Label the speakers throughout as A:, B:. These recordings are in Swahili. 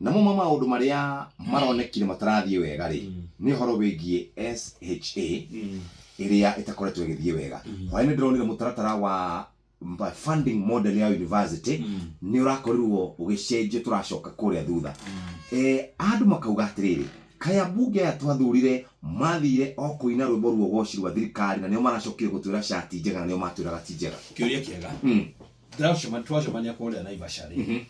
A: na mo maundu maria maronekire matarathie wega ri ni horo wigie SHA iria itakoretwo igithie wega hwaini ndronire mutaratara wa funding model ya university ni urakorirwo ugicenjio turacoka kuria thutha andu makauga atiriri kaya bunge atwathurire mathire o kuina rwimbo ruo gocirwa thirikari na nio maracokire gutwira shati njega na nio matwiraga ti njega
B: kiuria kiega twacemania mania kuria Naivasha ri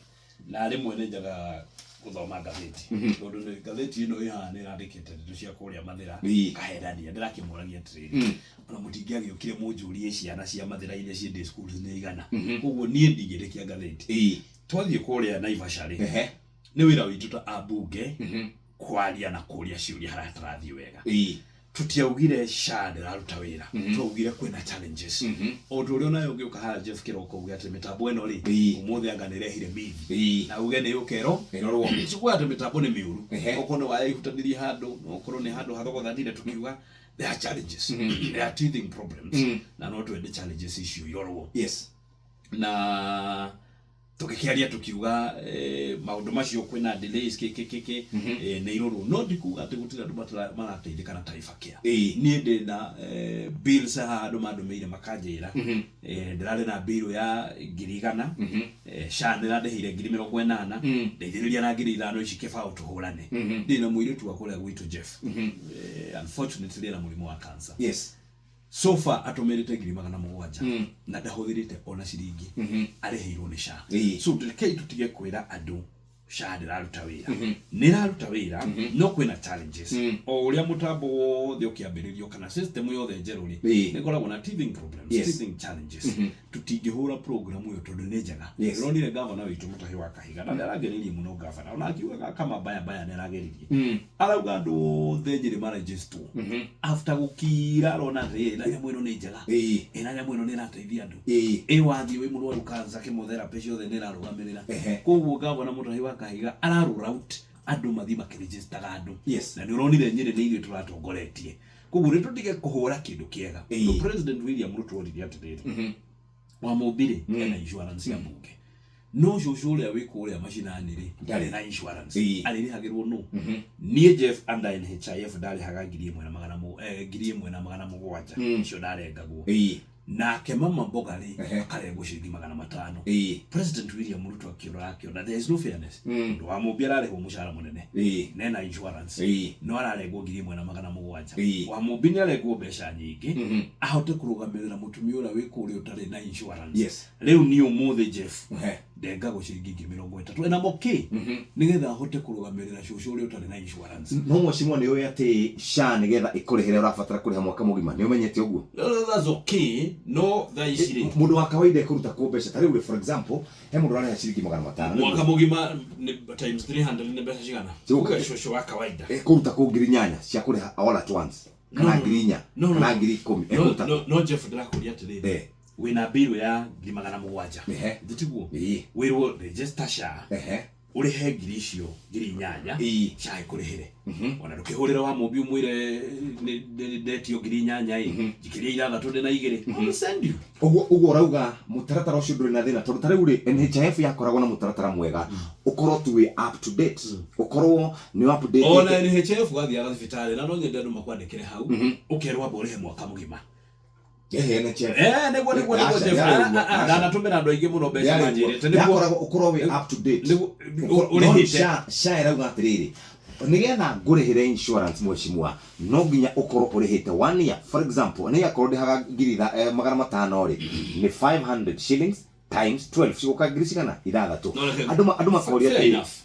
B: na rimwe ni njaga guthoma gatheti tondu ni gatheti ino ihana irandikite ndeto cia kuria Mathira kahendania ndirakimuragia atiriri ona mutingiagiukire munjurie ciana cia Mathira iria ciende schools ni igana koguo nie ndigirikia gatheti twathie kuria Naivasha ri ni wira witu ta abunge kwaria na kuria ciuria haratarathie wega tutiaugire SHA ndiraruta wira twaugire kwina challenges ondu uri nayo ngiuka ha Jeff Kiroko uge ati mitambo eno ri umuthi anga nirehire mithi na uge ni ukero erorwo cikuwa ati mitambo ni miuru okono wa ihutanirie handu okorwo ni handu hathogothanire tukiuga there are challenges there are teething problems na no twende challenges issue yorwo
A: yes
B: na tukikiaria tukiuga maundu macio kwina delays keke ne iroro no ndikuga ati gutira andu marateithika na taifa kia ni ndi na bills ha andu madumeire makanjira ndirari na bill ya 100 SHA ndirandehire 80 ndeithiriria na 500 ici kibao tuhurane ndi na muiritu wakorea gwitu Jeff unfortunately na murimu wa cancer
A: yes
B: so far atomerete 700 na ndahuthirite ona ciringi arehirwo ni SHA so ndikei tutige kwira andu SHA ndiraruta wira niraruta wira no kwina challenges o uria mutambo wothe ukiambiririo kana system yothe njeruri ni koragwo na teething problems teething challenges tutingihura program yo tondu ni njega ronire governor witu Mutahi wa Kahiga na ndarageririe muno governor ona akiuga kama baya ndarageririe arauga andu thenjiri manages tu after gukira rona ri na nyamu ino ni njega ina nyamu ino ni rateithia andu wathi wi murwaru kanza chemotherapy ciothe ni rarugamirira koguo governor Mutahi wa Kahiga araru route andu mathi makiregister andu na ni uronire nyire ni ithu turatongoretie koguo ri tutige kuhura kindu kiega no President William Ruto ri atiriri wa mobile na insurance ya bunge no shoshoria wikuria mashinani ri ndari na insurance aliri hagirwo no nie Jeff under NHIF ndari hagagirie mwena magana mo girie mwena magana mugwanja cio ndarengagwo na kemama mbogari akarengwo ciringi 500 President William Ruto akirora na there is no fairness ndo wa mobile arehwo mushara munene nena insurance no ararengwo girie mwena magana mugwanja wa mobile arengwo besha nyingi ahote kurugamirira mutumia ura wikuria utari na insurance riu ni umuthi Jeff denga go ciringi 30 ena moki nigetha ahote kurugamirira shosho uri utari na insurance
A: no mwashimwa ni uyu ati SHA nigetha ikurihire urafatara kuriha mwaka mugima ni umenyete uguo
B: that's okay no that is it
A: mundu wa kawaida kuruta kumbesha tari uri for example he mundu arana ciringi 500
B: mwaka mugima times 300 ni besa cigana uga shosho wa kawaida
A: kuruta kungiri nyanya cia kuriha all at once kana ngirinya kana ngiri 10
B: no Jeff ndirakuria atiriri wina bill ya 700 nditiguo wirwo register SHA urihe ngiri icio ngiri nyanya SHA ikurihire ona ndukihurira wa mobi umwire ndetio ngiri nyanya jikiria 3 na 2 send you
A: ugo rauga mutaratara ucio nduri na thina tondu tari uri NHIF yakoragwo na mutaratara mwega ukorwo tu up to date ukorwo ni update
B: ona NHIF wathiaga thibitari na no nyende andu makwandikire hau ukerwa borihe mwaka mugima nego anatumira andu aingi muno mbeca manjirite
A: niguo ukorwo we up to date urihite SHA rauga atiriri nigetha ngurihire insurance mweshimwa no nginya ukorwo urihite 1 year for example ni yakorwo ndihaga ngiri 500 ri ni 500 shillings times 12 ciguka ngiri cigana 6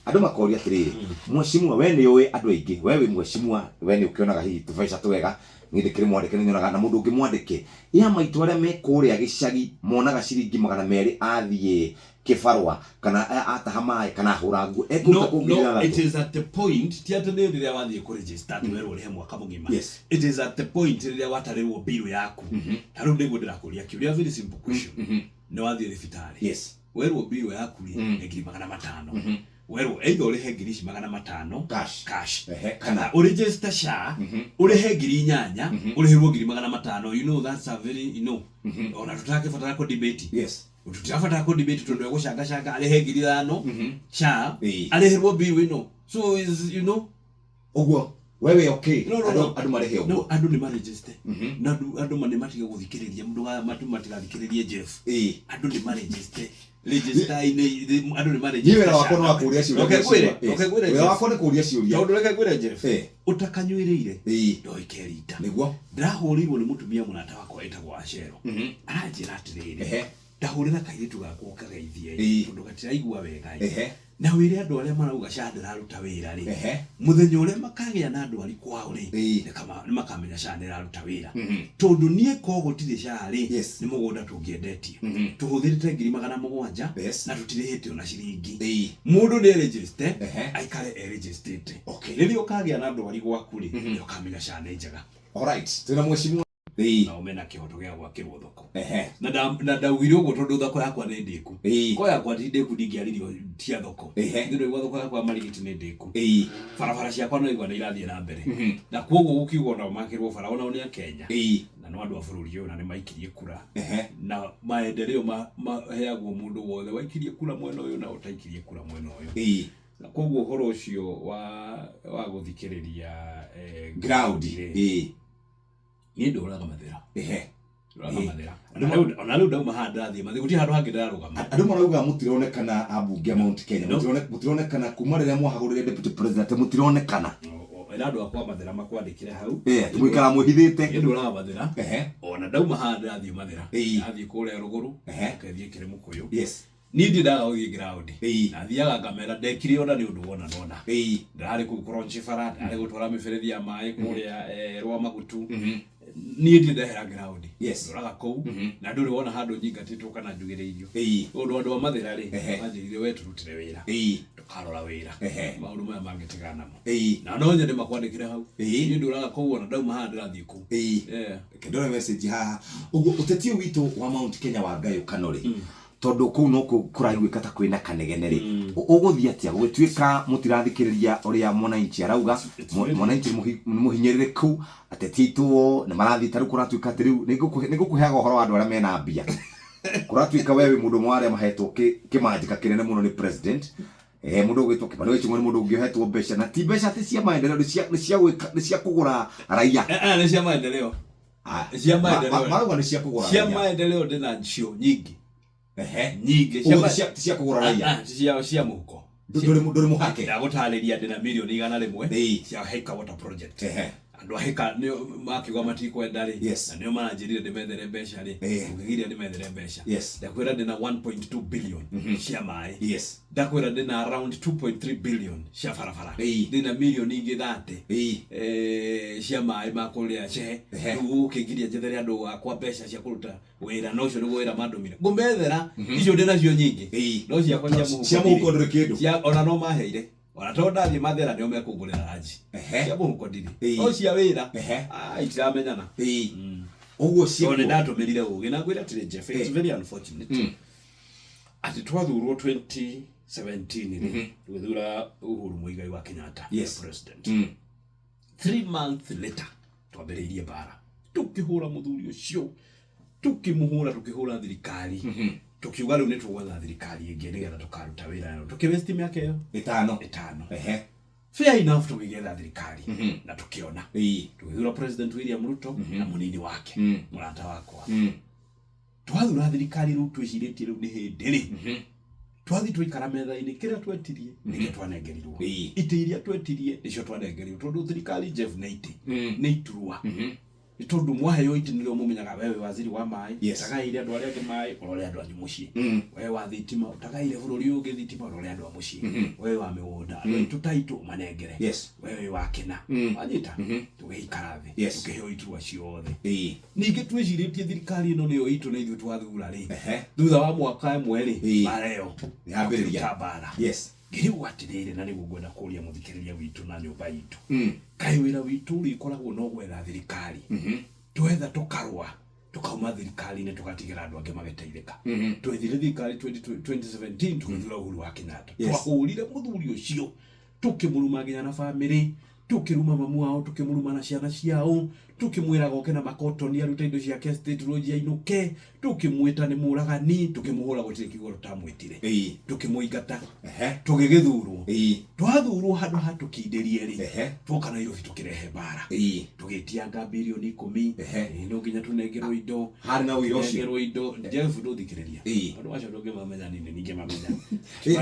A: andu makoria atiriri mweshimwa we ni uwi andu aingi we mweshimwa we ni ukionaga hihi tubeca twega ngithikire mwandike ni nyonaga na mundu ungi mwandike ya maitu aria me kuria gicagi monaga ciringi 200 athie kifarwa kana ataha mai kana hurangu
B: no it is at the point tiatene riria wathie ku register werwo rihe mwaka mugima it is at the point riria watarirwo bill yaku taru ndigo ndirakuria kiuria very simple question ne wathie thibitari werwo bill yaku ri ngiri 500 werwo either urihe ngiri 500 cash kana register SHA urihe ngiri nyanya urihirwo ngiri 500 you know that's a very ona tutake fatara ko debate Ututafata ko debate tondu gucanga canga ari hengiri thano sha ari herwo bill wino so is you know
A: ogwo wewe okay
B: andu marehe ogwo no andu ni register na andu mane matiga guthikiriria mundu wa matigathikiririe Jeff andu ni register ine andu ni register
A: niwe wako no akuria ciuria okay wewe wako ni kuria ciuria
B: tondu reke kwire Jeff utakanyuiriire ndoikerita
A: niguo
B: ndahurirwo ni mutumia munata wakwa etagwo Ashero aranjira atiriri ndahurira kairitu gakwo kagaithie tondu gatiraigua wega na wire andu aria marauga Shandira ruta wira ri muthenya uria makagia na andu ari kwao ri ni kama ni makamenya Shandira ruta wira tondu nie ko gutire shari ni mugunda tungiendetie tuhuthirite 700 na tutirihite ona ciringi mundu ni register aikare registered riri ukagia na andu ari gwaku ri ni ukamenya Shandira njega
A: alright tena mheshimiwa
B: na umena kihoto gya gwakirwo thoko na ndawire ugo tondu thoko yakwa ni ndiku ko yakwa ti ndiku ndingiaririo tia thoko ndio igwa thoko yakwa marigiti ni ndiku barabara ciakwa no igwa irathie na mbere na koguo gukiugo na makirwo bara ona ni Kenya na no andu a bururi uyu na ni maikirie kura na maendeleo maheagwo mundu wothe waikirie kura mwena uyu na utaikirie kura mwena uyu na koguo horo ucio wa guthikiriria
A: ground
B: ni nduraga mathira nduraga mathira ona lu ndauma handa thie mathi guti handu hangi ndarugama
A: andu marauga mutironekana abunge Mount Kenya mutironekana kuma riria mwahagurire deputy president mutironekana
B: ina andu akwa mathira makwandikire hau
A: mwikara muhithite
B: ni nduraga mathira ona ndauma handa thie mathira athie kuria ruguru akathie kire mukuyu ni ndaga uthie ground na thiaga ngamera ndekire ona ni undu wona nona ndarari ku kronchi fara ndarari gutwara miberethi ya mai kuria rwa magutu ni ndehera ground ndoraga kou na nduri wona handu nyingatitwo kana njugiriirio undu andu mathira ri manjirire we turutire wira tukarora wira maundu maya mangitigana mo na no nyende makwandikire hau ni nduraga kou ona ndauma handa ndathie ku
A: kendore message haha uguo utetio witu wa Mount Kenya wa Gayo Kanori tondu kuu no kuraiguika ta kwina kanegeneri uguthia atia gwituika mutirathikiriria uria mwananchi arauga mwananchi muhinyirire ku atetitu ni marathi taru kuratuika atiriu nigukuheaga uhoro wa andu aria mena mbia kuratuika wewe mundu mware mahetwo kimanjika kinene muno ni president mundu gwitwo kibano wechi mundu ungihetwo mbeca na ti mbeca ati cia maendeleo ni cia kugura raia
B: ni cia maendeleo
A: maruga ni cia kugura
B: cia maendeleo ndina ncio nyingi
A: nyingi cia kugura raia
B: cia muko
A: nduri muhake
B: na gutariria ndina milioni 100 cia Heka Water Project andu aheka ni makigwa matikwenda ri na nio maranjirire ndimethere mbeca ri ukigiria ndimethere mbeca ndakwira ndina 1.2 billion cia mai ndakwira ndina around 2.3 billion cia barabara ndina milioni ingi 30 cia mai makuria che ukigiria njethere andu akwa mbeca cia kuruta wira no cio ni wira mandumire ngumethera icio ndina cio nyingi no cia kwa
A: cia muko nduri kindu
B: cia ona no maheire ona tonda thi mathera nio mekugurira raji cia muko ndiri o cia wira itiramenyana
A: uguo cia
B: ona ndatumirire ugi na gwira tire Jeff it's very unfortunate ati twathurwo 2017 twithura Uhuru Muigai wa Kenyatta president 3 months later twambiriirie bara tukihura muthuri ucio tukimuhura tukihura thirikari tukiuga riu nitugwetha thirikari ingi nigetha tukaruta wira tukibesti miaka iyo 5 fair enough tukigetha thirikari na tukiona tuithura president William Ruto na munini wake murata wakwa twathura thirikari riu twiciritie riu ni hindi ri twathi twikara metha-ini kira twetirie nike twanengerirwo ite iria twetirie nicio twanengerirwo tondu thirikari Jeff ni iturwa tondu mwaheyo iti nilio mumenyaga wewe waziri wa mai utagaire andu aria angi mai urore andu anyu mucii wewe wa thitima utagaire bururi ungi thitima urore andu a mucii wewe wa migunda andu tutaitu manengere wewe wa kina anyita tugikara thi tukiheyo iturwa ciothe ningi twiciritie thirikari ino niyo itu na ithu twathura ri thutha wa mwaka ĩmwe ri mareo yambiriria bara ngiriu atirire na niguo ngwenda kuria muthikiriria witu na nyumba itu kai wira witu ri koragwo no gwetha thirikari twetha tukarwa tukauma thirikari ne tukatigira andu ange mageteithika twethire thirikari 2017 tukithura Uhuru wa Kenyatta twahurire muthuri ucio tukimurumagira na family tukiruma mamu wao tukimuruma na ciana ciao tukimwira goke na makotoni aruta indo ciake state road ya inuke tukimwita ni muragani tukimuhura gutire kigoro tamwitire tukimuingata tugigithurwo twathurwo handu hatukinderie ri twoka Nairobi tukirehe bara tugitianga bilioni 10 no nginya tunengerwo indo
A: hari na wiro cio
B: tunengerwo indo Jeff nduthikireria andu acio ndungimamenya nini ningemamenya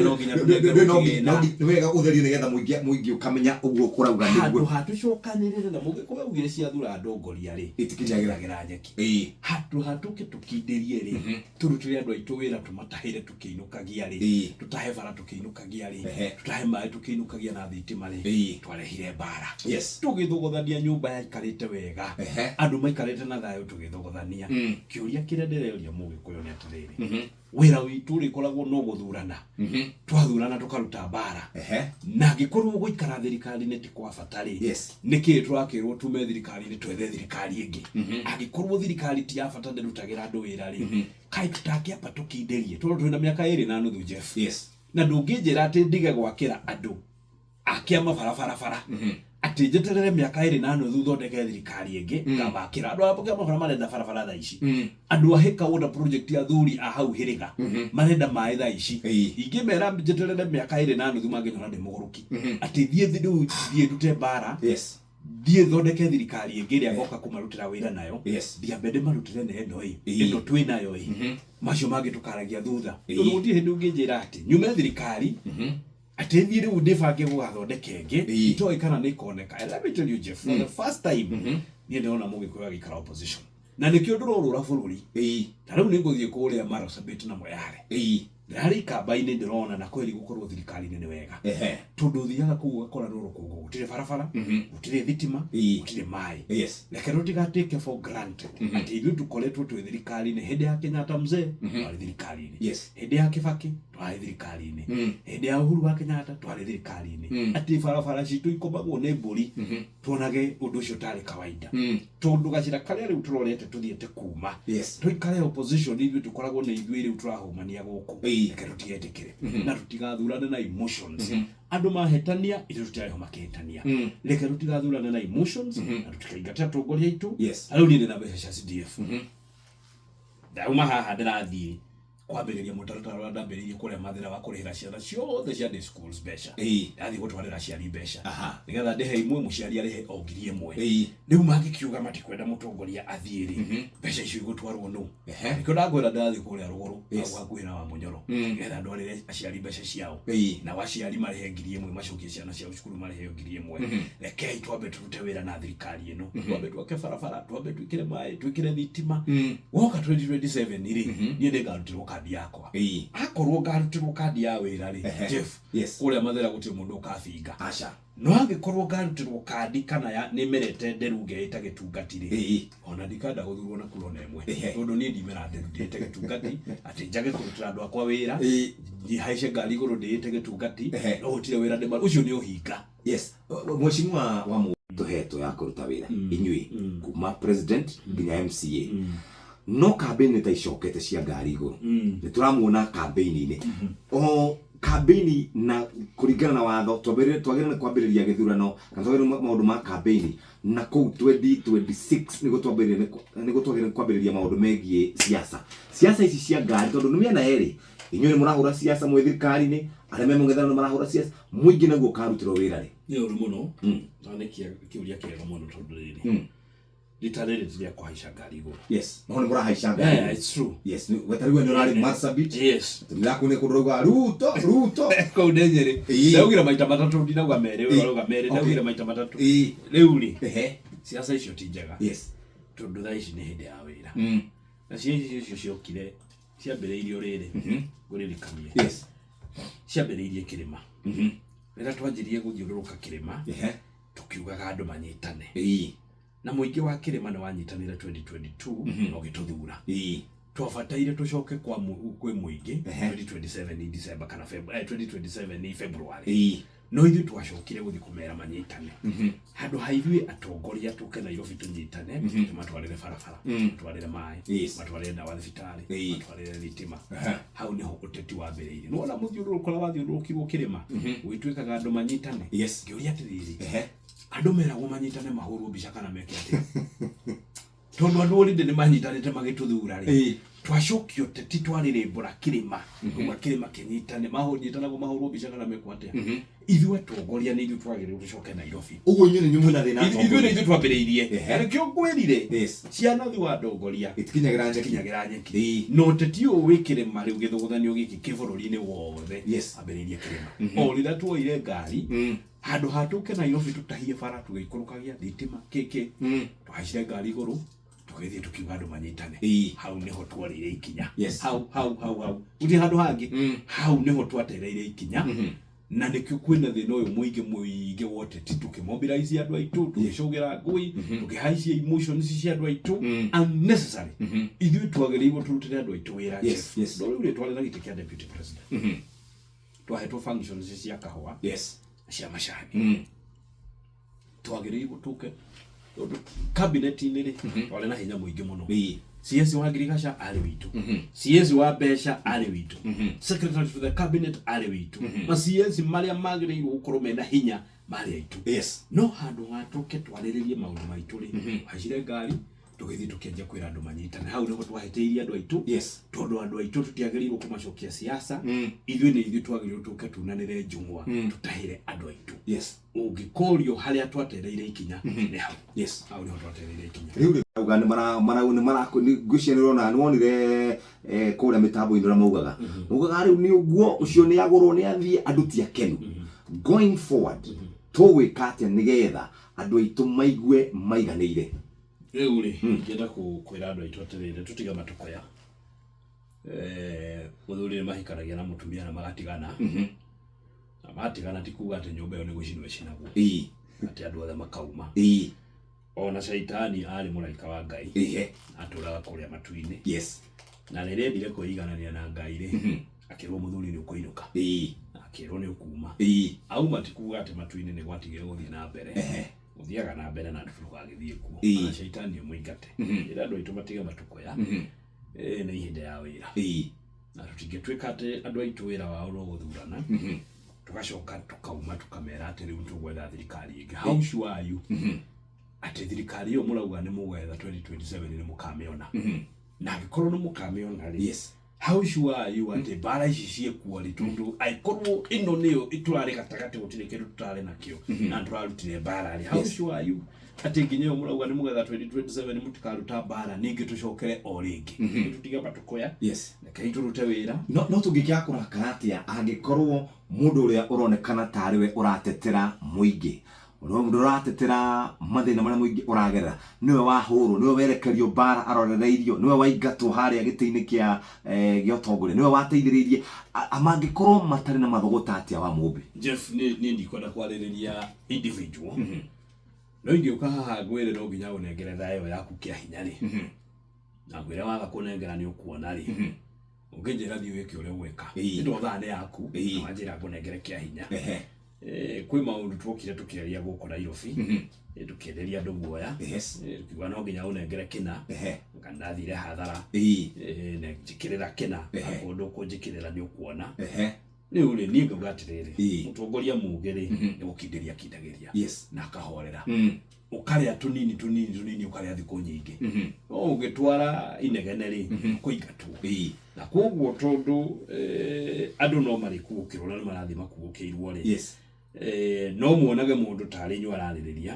A: no nginya tunengerwo no wega utherio nigetha muingi ukamenya uguo kurauga niguo
B: hatucokanirire na mugikuwa ugire cia thura ndongoria ri
A: itikinyagira
B: nyeki hatuke tukinderie ri turutire andu aitu wira tumatahire tukiinukagia ri tutahe bara tukiinukagia ri tutahe mai tukiinukagia na thitima ri twarehire bara tugithuguthania nyumba ya ikarite wega andu maikarite na thayo tugithuguthania kiuria kire ndireria mugikuyo ni atiriri wira witu ri koragwo no guthurana twathurana tukaruta bara na gikorwo guikara thirikari ni tikwa fatari niki twakirwo tume thirikari ni twethe thirikari ingi agikorwo thirikari ti afata ndirutagira andu wira ri kai tutakia patukinderie twina miaka 2 na nuthu Jeff na ndungijira ati ndige gwakira andu akia mabarabara ati jeterere miaka 2 na nuthu thondeke thirikari ingi ngabakira andu apoke mabara marenda barabara tha ici andu ahika wona project ya thuri a hau hiriga marenda mai tha ici ingimera jeterere miaka 2 na nuthu manginyona ndi muguruki ati thie dute bara thie thondeke thirikari ingi ria goka kumarutira wira nayo thia bende marutire ne eno ino twinayo macio mangi tukaragia thutha tondu gutie hindu ngijira ati nyume thirikari ati thire undibange gugathondeke nge itoi kana ni koneka. Let me tell you Jeff, for the first time ni ndona mugikuya gikara opposition na nikio ndurorura bururi tariu ni nguthie kuria Marsabit na Moyale ndari kambaini ndirona na kweli gukorwo thirikari ni wega tondu thiaga kuu gakora no rukungu gutire barabara gutire thitima gutire mai reke rutigatuike for granted ati ithu tukoretwo twi thirikari ni hindi ya Kenyatta mzee twari thirikari ni hindi ya Kibaki twari thirikari ni hindi ya Uhuru wa Kenyatta twari thirikari ni ati barabara citu ikomagwo ni mburi tuonage undu ucio tari kawaida tondu gacira karia riu turorete tuthiete kuma tuikare opposition ithu tukoragwo ni ithu riu turahumania guku reke tutigetikire na tutigathurane na emotions andu mahetania ithu tutireho makehitania reke tutigathurane na emotions na tutikaingata tongoria itu riu ni na mbeca cia CDF dauma haha ndirathii kwambiriria mutaratara wa ndambiririe kuria mathira wa kurihira ciana ciothe cia day schools mbeca yathi gutwarira ciari mbeca nigetha ndihe imwe muciari arihe ongiri imwe riu mangikiuga matikwenda mutongoria athiiri mbeca icio igutwarwo no nikio ndagwira ndathi kuria ruguru hakuhira wa Munyoro nigetha ndwarire aciari mbeca ciao na waciari marihe ngiri imwe macokie ciana ciao cukuru marihe ngiri imwe reke twambe turute wira na thirikari ino twambe twake barabara twambe twikire mai twikire thitima woka 2027 iri ni ndengarutirwo kandi yakwa akorwo ngarutirwo kandi ya wira ri Jeff kuria mathira gutire mundu ukabinga aca no angikorwo ngarutirwo kandi kana ya nimerete nderuge ita gitungatire ona ndikanda guthurwo na kurona imwe tondu ni ndimera nderute gitungati ati njage kurutira andu akwa wira ni haice ngari iguru ndite gitungati no gutire wira ndema ucio ni uhinga
A: mweshimwa wa mutuheto ya kuruta wira inyui kuma president nginya MCA no campaign ta icokete cia ngari iguru ni turamuona campaign-ini o campaign na kuringana na watho twagirana kwambiriria githurano kana twagirana maundu ma campaign na ku 2026 nigo twagirana kwambiriria maundu megie siasa ici cia ngari tondu numiana eri inyuĩ murahura siasa mwe thirikari-ini arĩa memungethano marahura siasa muingi naguo karutirwo wira ri
B: ni uru muno na ni kiuria kiega muno tondu riri litarere tiria kuhaica ngari iguru
A: no ni murahaica ngari
B: it's true
A: wetariwe ni rari Marsabit turilaku ni kuruga ruto
B: ko ndengere ndaugira maita matatu ndinauga mere uroga mere ndaugira maita matatu riu ri siasa icio ti njega tondu tha ici ni hindi ya wira na ciaci icio ciokire ciambiriirio riri guririkania ciambiriirie kirima rira twanjirie guthiururuka kirima tukiugaga andu manyitane na muingi wa kirima ni wanyitanire 2022 no gituthura twabataire tucoke kwa muingi 2027 ni December kana February 2027 ni February no ithu twacokire guthi kumera manyitane handu haithui atongoria tuke Nairobi tunyitane tumatwarire barabara twarire mai matwarire ndawa thibitari matwarire thitima hau niho uteti wambiriire no na muthiururuko wathiururukirwo kirima gwituikaga andu manyitane ngiuria atiriri andå meragwo manyitane mahå mbica kana meke atä tondå andå rä ndä nä manyitanä te magä tå thura rä twacokio teti twarä rä mbå ra kä rä ma kuma kä rä ma kä nyitane nyitanagwo mahå mbica kana mekwo atä ithuä tongoria nä ithuä twagä rä tå coke Nairobi
A: å guo inyuä nä nyumä na thä na
B: ithuä nä ithuä twambä rä irie kä o ngwä rire ciana thi wa ndongoria
A: itikinyagä ra
B: nyeki no teti å wä kä rä ma rä u gä thå gå thanio gä kä kä bå rå ri-inä wothe ambä rä irie kä rä ma o rä rä a tuoire ngari handå hatå ke Nairobi tå tahie bara tå gä ikå rå kagia thitima kä kä tå haicire ngari igå rå tugithie tukiuga andu manyitane hau niho twarire ikinya hau uti handu hangi hau niho twatereire ikinya na nikio kwina thina uyu muingi wote tukimobilize andu aitu tugicogira ngui tugihaicia emotions cia andu aitu unnecessary ithuĩ twagĩrĩirwo turutire andu aitu wĩra no rĩu twari na gĩtĩ kĩa deputy president twahetwo functions cia kahũa cia macani twagĩrĩirwo tuke cabinet-inĩ rĩ wale na hinya mũingĩ mũno CS wa Agriculture arĩ witũ CS wa Mbeca arĩ witũ Secretary to the Cabinet arĩ witũ ma CS marĩa magĩrĩirwo gũkorwo mena hinya marĩ aitũ no handũ ha tũke twarĩrĩrie maũndũ maitũ rĩ hacire ngari tũgĩthiĩ tũkĩanjia kwĩra andũ manyitane hau nĩho twahĩtĩirie andũ aitũ tondũ andũ aitũ tũtiagĩrĩirwo kũmacokia siasa ithuĩ nĩ ithuĩ twagĩrĩirwo tũke tunanĩre njung'wa tũtahĩre andũ aitũ ũngĩkũrio harĩa twatereire ikinya nĩ hau hau nĩho twatereire ikinya
A: rĩu rĩuga nĩ ngwĩciria nĩũrona nĩwonire kũrĩa mĩtambo-inĩ ũrĩa maugaga rĩu nĩ ũguo ũcio nĩ agũrwo nĩ athiĩ andũ ti akenu going forward tũgwĩka atĩa nĩgetha andũ aitũ maigue maiganĩire
B: rĩu rĩ ingĩenda kwĩra andũ aitũ atĩrĩrĩ tũtiga matũkoya mũthuri nĩ mahikanagia na mũtumia na magatigana na matigana ti kuga atĩ nyũmba ĩyo nĩ gũcinwo ĩcinagwo atĩ andũ othe makauma ona caitani arĩ mũraika wa Ngai atũraga kũrĩa matu-inĩ na rĩrĩa endire kwĩiganania na Ngai rĩ akĩrwo mũthuri nĩ ũkũinũka akĩrwo nĩ ũkuma auma ti kuga atĩ matu-inĩ nĩ gwatigire gũthiĩ na mbere uthiaga na mbere na andũ tũgagĩthiĩ kuo na caitani mũingate ĩra andũ aitũ matiga matũkoya nĩ ihinda ya wĩra na tũtingĩtuĩka atĩ andũ aitũ wĩra wao no gũthurana tũgacoka tũkauma tũkamera atĩ rĩu tũgwetha thirikari ĩngĩ how sure are you atĩ thirikari ĩyo mũrauga nĩ mũgwetha 2027 nĩ mũkamĩona na angĩkorwo nĩ mũkamĩona rĩ how sure are you atĩ mbara ici ciĩkuo rĩ tondũ angĩkorwo ĩno nĩyo ĩtũrarĩ gatagatĩ gũtirĩ kĩndũ tũtarĩ nakĩo na tũrarutire mbara rĩ how sure are you atĩ nginya ĩyo mũrauga nĩ mũgetha 2027 mũtikaruta mbara ningĩ tũcokere o rĩngĩ tũtiga matũkoya rekei tũrute wĩra
A: no tũngĩkĩaga kũrakara atĩa angĩkorwo mũndũ ũrĩa ũronekana tarĩ we ũratetera mũingĩ mũndũ ũratetera mathĩna marĩa mũingĩ ũragerera nĩwe wahũrwo nĩwe werekerio mbara arorereirio nĩwe waingatwo harĩa gĩtĩ-inĩ gĩa ũtongoria nĩwe wateithĩrĩirie mangĩkorwo matarĩ na mathogota atĩa wa mũmbi
B: Jeff nĩ ndikwenda kwarĩrĩria individual no ingĩũka haha ngwĩre no nginya ũnengere thayũ yaku kĩa hinya rĩ na ngwĩre waga kũnengera nĩ ũkuona rĩ ũngĩnjĩra thiĩ wĩke ũrĩa ũgwĩka ĩndo thaa nĩ yaku na wanjĩra ngũnengere kĩa hinya kwĩ maũndũ twokire tũkĩaria gũkũ Nairobi tũkĩenderia andũ guoya tukiuga no nginya ũnengere kĩna kana thire hathara njĩkĩrĩra kĩna ũndũ ũkũnjĩkĩrĩra nĩ ũkuona rĩu rĩ niĩ ngauga atĩrĩrĩ mũtongoria muge rĩ nĩ gũkindĩria kindagĩria na akahorera ũkarĩa tũnini ũkarĩa thikũ nyingĩ no ũngĩtwara inegene rĩ kũingatwo na koguo tondũ andũ no marĩkuũkĩrwo na nĩ marathiĩ makuũkĩirwo rĩ no muonage mũndũ tarĩ nyua ararĩrĩria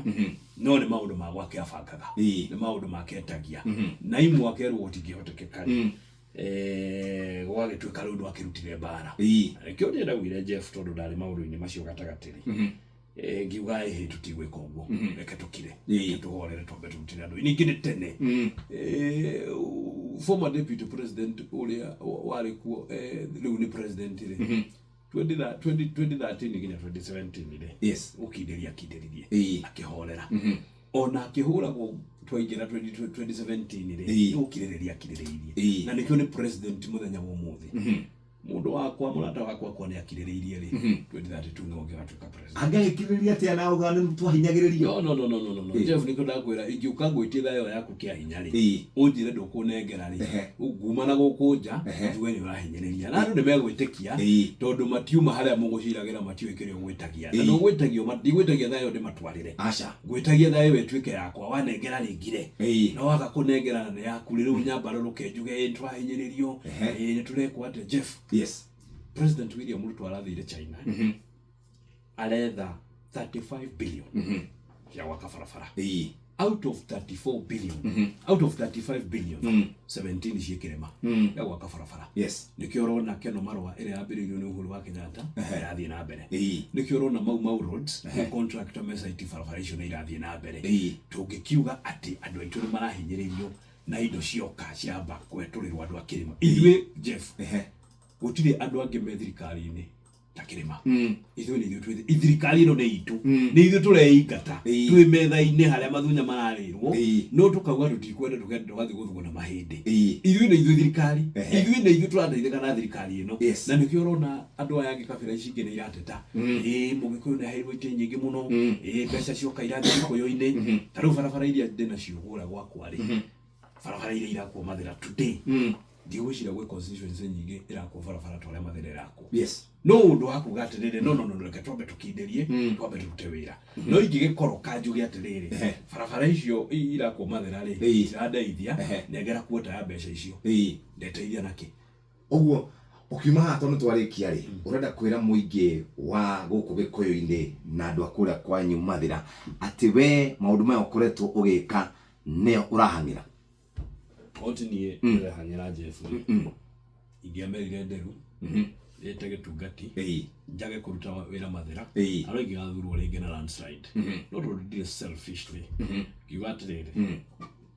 B: no nĩ maũndũ ma gwake abangaga nĩ maũndũ make etagia na imwe akerwo gũtingĩhotekeka gwagĩtuĩka rĩu ndũ akĩrutire mbara nĩkĩo niĩ ndaugire Jeff tondũ ndarĩ maũndũ-inĩ macio gatagatĩ rĩ ngiuga tũtigwĩka ũguo reke tũkire reke tũhorere twambe tũrutire andũ ningĩ nĩ tene former deputy president ũrĩa warĩ kuo rĩu nĩ president rĩ 2013 nginya 2017 rĩ ũkindĩririe akĩhorera ona akĩhũragwo twaingĩra 2017 rĩ ũkirĩrĩria akirĩrĩirie na nĩkĩo nĩ president mũthenya wa ũmũthĩ mundu wakwa murata wakwa kwa ni akiririirie ri 2032 no ngegatuka president
A: angekiririria atia na ugani twahinyagiririo
B: no Jeff niko ndakwira ingiuka ngwitie thayo yaku kia hinya ri unjire ndukunengera ri uguma na gukunja tuwe ni urahinyiriria na andu nimegwitikia tondu matiuma haria muguciragira matiwikire gwitagia na no gwitagio matigwitagia thayo ndi matwarire
A: aca
B: gwitagia thayo wetwike yakwa wanengera ringire no waga kunengera na yaku riu nyambaro rukenjuge twahinyiririo ni turekwa ate Jeff.
A: Yes.
B: President William Ruto arathire China. Aretha 35 billion. Ya waka farafara. Out of 34 billion. Out of 35 billion. 17 ciekirema. Ya waka farafara.
A: Yes.
B: Nikiorona keno marwa ile abiririo ni Uhuru wa Kenyatta. Irathie na mbere. Nikiorona Mau Roads. Contractor message farafaration irathie na mbere. Tungikiuga ati andu aitu ni marahinyiririo na indo cioka ciamba kweturirwo andu akirima. Ithuĩ Jeff. Gutire andu ange me thirikari-ini ta kirima ithuĩ ni ithuĩ thirikari ino ni itu ni ithuĩ tureingata twi metha-ini haria mathunya mararirwo no tukauga tutikwenda tugathi guthuguna mahindi ithuĩ ni ithuĩ thirikari ithuĩ ni ithuĩ turateithĩka na thirikari ino na nikio urona andu aya ange kabira ici ingĩ ni irateta Mũgĩkũyũ ni aheirwo ite nyingĩ muno mbeca cioka irathi Gĩkũyũ-inĩ ta rĩu barabara iria ndĩnacio gũra gwakwa rĩ barabara iria irakwo Mathĩra today ndigwicira gwe constituency nyingi irakwo barabara twaria Mathĩra irakwo.
A: Yes.
B: No undu wakuga atiriri no reke twambe tukinderie twambe turute wira no ingigikorwo kanjuge atiriri barabara icio irakwo Mathĩra ri iradeithia negera kuota ya mbeca icio ndeteithia naki
A: oguo ukiuma hato no twarikia ri urenda kwira muingi wa guku Gĩkũyũ-inĩ na andu akuria kwanyu Mathĩra ati we maundu maya ukoretwo ugika ne urahangira
B: Otinie urahangira Jeff ingiamerire nderu leta gitungati njage kuruta wira Mathĩra aroigi gathurwo ringi na landslide no to selfishly kiwatirire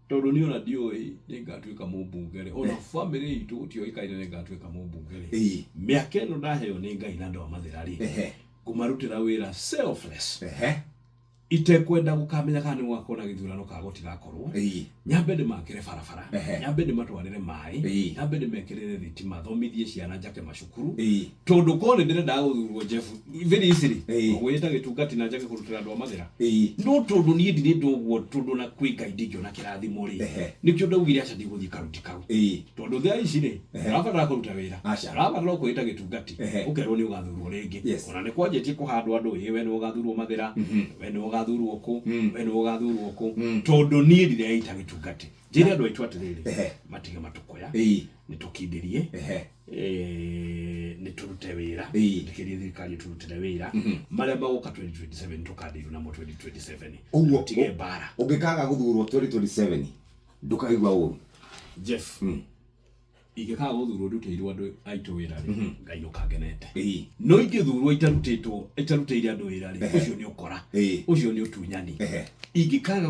B: tondu ni ona dioi ningatuika mũmbunge ona family itu tio ikaire ningatuika mũmbunge miaka ino ndaheo ni Ngai na andu a Mathĩra ri kumarutira wira selfless itekwenda gukamenya kana ni wakona githurano ka gutigakorwo nyambe ndi makire barabara nyambe ndi matwarire mai nyambe ndi mekirire thitima thomithie ciana njake macukuru tondu kone ndirenda guthurwo Jeff very easily gwita gitungati na njake kurutira andu a Mathĩra no tondu ni ndi ndoguo tondu na kwika indikio na kirathimo ri nikio ndaugire aca ndiguthii karuti kau tondu thia ici ri rabatara kuruta wira rabatara kwita gitungati ukerwo ni ugathurwo ringi ona ni kwanjetie kuhandwo andu we ni ugathurwo Mathĩra we ni ugathurwo ku we ni ugathurwo ku tondu ni ndire aita gitungati njire andu aitu atiriri matige matukoya ni tukindirie ni turute wira ndikirie thirikari turutire wira maria magoka 2027 tukandiru na 2027
A: oguo
B: tige bara
A: ungikaga guthurwo 2027 ndukaigwa uru
B: Jeff igikaga guthurwo nduteirio andu aitu wira ri Ngai ukangenete no ingithurwo itarutire andu wira ri ucio ni ukora ucio ni utunyani ingikaga